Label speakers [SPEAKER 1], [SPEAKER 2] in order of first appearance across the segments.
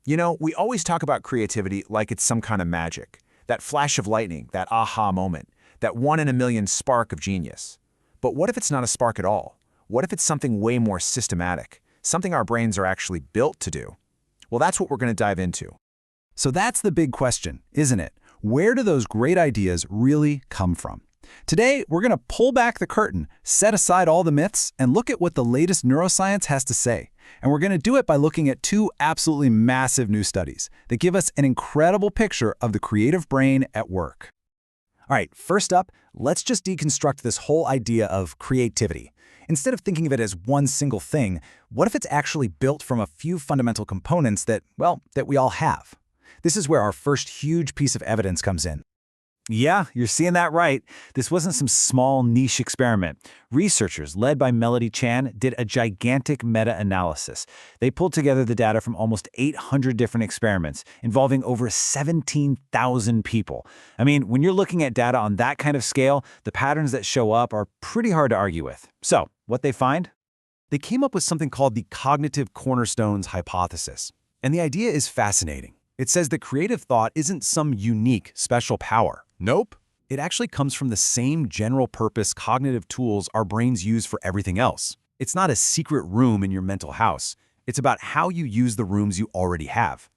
[SPEAKER 1] You know, we always talk about creativity like it's some kind of magic. That flash of lightning, that aha moment, that one-in-a-million spark of genius. But what if it's not a spark at all? What if it's something way more systematic, something our brains are actually built to do? Well, that's what we're going to dive into.
[SPEAKER 2] So that's the big question, isn't it? Where do those great ideas really come from? Today, we're going to pull back the curtain, set aside all the myths, and look at what the latest neuroscience has to say. And we're going to do it by looking at two absolutely massive new studies that give us an incredible picture of the creative brain at work. All right, first up, let's just deconstruct this whole idea of creativity. Instead of thinking of it as one single thing, what if it's actually built from a few fundamental components that we all have? This is where our first huge piece of evidence comes in. Yeah, you're seeing that right. This wasn't some small niche experiment. Researchers, led by Melody Chan, did a gigantic meta-analysis. They pulled together the data from almost 800 different experiments involving over 17,000 people. I mean, when you're looking at data on that kind of scale, the patterns that show up are pretty hard to argue with. So, what they find? They came up with something called the cognitive cornerstones hypothesis. And the idea is fascinating. It says that creative thought isn't some unique, special power. Nope. It actually comes from the same general-purpose cognitive tools our brains use for everything else. It's not a secret room in your mental house. It's about how you use the rooms you already have.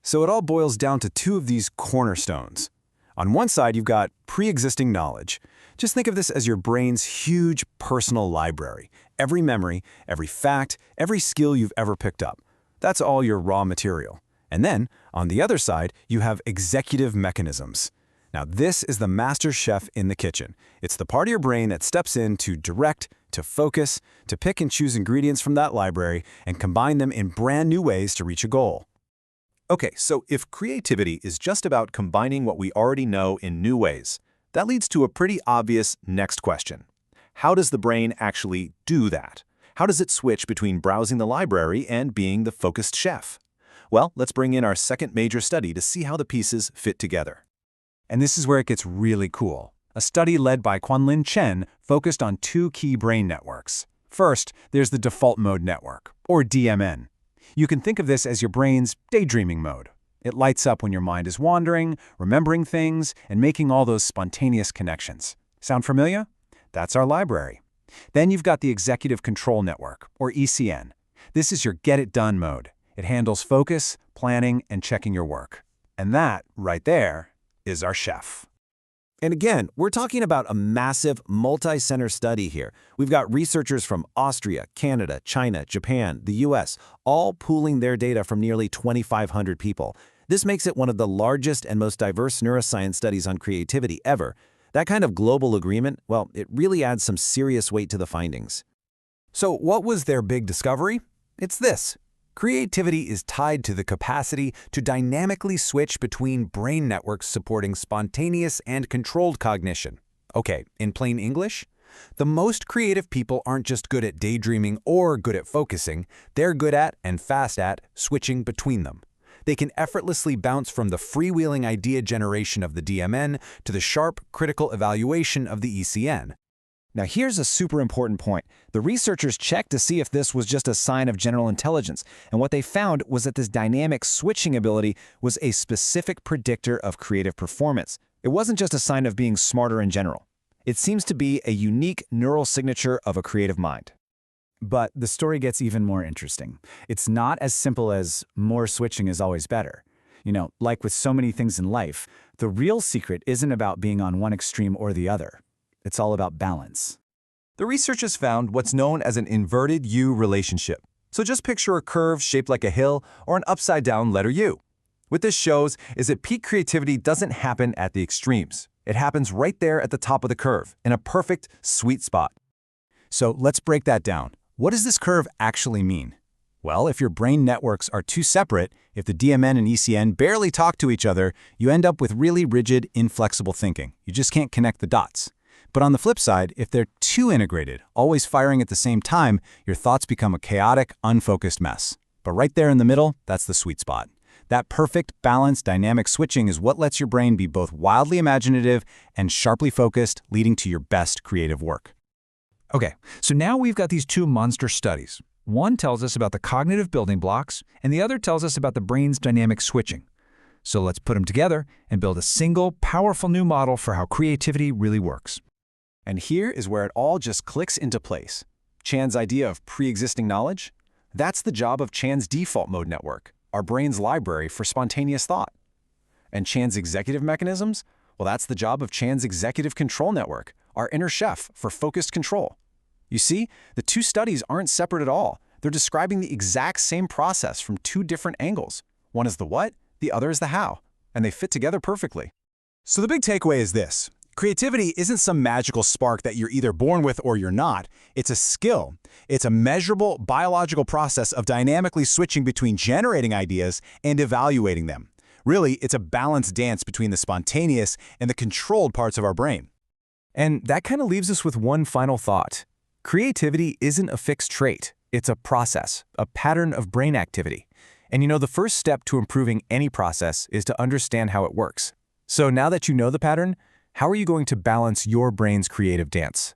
[SPEAKER 2] So it all boils down to two of these cornerstones. On one side, you've got pre-existing knowledge. Just think of this as your brain's huge personal library. Every memory, every fact, every skill you've ever picked up. That's all your raw material. And then, on the other side, you have executive mechanisms. Now, this is the master chef in the kitchen. It's the part of your brain that steps in to direct, to focus, to pick and choose ingredients from that library and combine them in brand new ways to reach a goal. Okay, so if creativity is just about combining what we already know in new ways, that leads to a pretty obvious next question. How does the brain actually do that? How does it switch between browsing the library and being the focused chef? Well, let's bring in our second major study to see how the pieces fit together. And this is where it gets really cool. A study led by Quanlin Chen focused on two key brain networks. First, there's the default mode network, or DMN. You can think of this as your brain's daydreaming mode. It lights up when your mind is wandering, remembering things, and making all those spontaneous connections. Sound familiar? That's our library. Then you've got the executive control network, or ECN. This is your get-it-done mode. It handles focus, planning, and checking your work. And that, right there, is our chef. And again, we're talking about a massive multi-center study here. We've got researchers from Austria, Canada, China, Japan, the US, all pooling their data from nearly 2,500 people. This makes it one of the largest and most diverse neuroscience studies on creativity ever. That kind of global agreement, well, it really adds some serious weight to the findings. So what was their big discovery? It's this. Creativity is tied to the capacity to dynamically switch between brain networks supporting spontaneous and controlled cognition. Okay, in plain English, the most creative people aren't just good at daydreaming or good at focusing, they're good at and fast at switching between them. They can effortlessly bounce from the freewheeling idea generation of the DMN to the sharp, critical evaluation of the ECN. Now here's a super important point. The researchers checked to see if this was just a sign of general intelligence, and what they found was that this dynamic switching ability was a specific predictor of creative performance. It wasn't just a sign of being smarter in general. It seems to be a unique neural signature of a creative mind. But the story gets even more interesting. It's not as simple as more switching is always better. You know, like with so many things in life, the real secret isn't about being on one extreme or the other. It's all about balance. The researchers found what's known as an inverted U relationship. So just picture a curve shaped like a hill or an upside-down letter U. What this shows is that peak creativity doesn't happen at the extremes. It happens right there at the top of the curve, in a perfect, sweet spot. So let's break that down. What does this curve actually mean? Well, if your brain networks are too separate, if the DMN and ECN barely talk to each other, you end up with really rigid, inflexible thinking. You just can't connect the dots. But on the flip side, if they're too integrated, always firing at the same time, your thoughts become a chaotic, unfocused mess. But right there in the middle, that's the sweet spot. That perfect, balanced, dynamic switching is what lets your brain be both wildly imaginative and sharply focused, leading to your best creative work. Okay, so now we've got these two monster studies. One tells us about the cognitive building blocks, and the other tells us about the brain's dynamic switching. So let's put them together and build a single, powerful new model for how creativity really works.
[SPEAKER 1] And here is where it all just clicks into place. Chan's idea of pre-existing knowledge? That's the job of Chan's default mode network, our brain's library for spontaneous thought. And Chan's executive mechanisms? Well, that's the job of Chan's executive control network, our inner chef for focused control. You see, the two studies aren't separate at all. They're describing the exact same process from two different angles. One is the what, the other is the how, and they fit together perfectly. So the big takeaway is this. Creativity isn't some magical spark that you're either born with or you're not. It's a skill. It's a measurable biological process of dynamically switching between generating ideas and evaluating them. Really, it's a balanced dance between the spontaneous and the controlled parts of our brain.
[SPEAKER 3] And that kind of leaves us with one final thought. Creativity isn't a fixed trait. It's a process, a pattern of brain activity. And the first step to improving any process is to understand how it works. So now that you know the pattern, how are you going to balance your brain's creative dance?